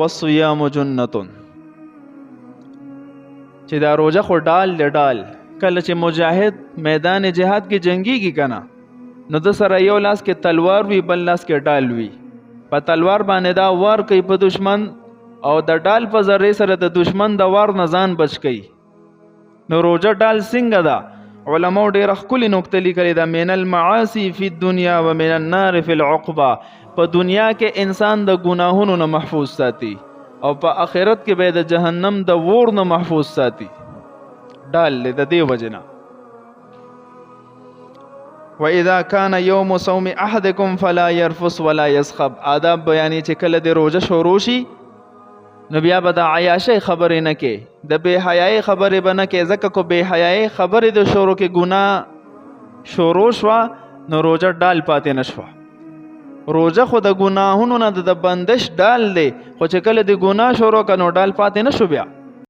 والصيام جنة. چې دا روزه خو ډال دی ډال. کله چې مجاهد میدان جهاد کې جنگيږي کنه نو د سره یو لاس کې تلوار وي بل لاس کې ډال وي. په تلوار باندې دا وار کوي په دشمن او د ډال په ذریعه سره د دشمن د وار نه ځان بچ کوي. نو روزه ډال څنګه ده؟ علماء ډېر ښکلې نکته لیکلې ده. من المعاصي فی الدنیا ومن النار فی العقبه. په دنیا کې انسان د ګناهونو نه محفوظ ساتي او په آخرت کې به د جهنم د اور نه محفوظ ساتي. ډال د دې وجنه. وَإِذَا كَانَ يَوْمُ صَوْمِ أَحَدِكُمْ فَلَا يَرْفُثْ وَلَا يَسْخَبْ. آداب بیانې چې کله د روزه شروع شي نو بیا به د عیاشۍ خبرې نه کې، د بې حیایۍ خبرې به نه کې، ځکه کو بې حیایۍ خبرې د شروع کې ګناه شروع شوه نو روزه ډال پاتې نه شوه. روزه خو د ګناهونو نه د بندش ډال دی، خو چې کله د ګناه شروع کړه نو ډال پاتې نه شو بیا.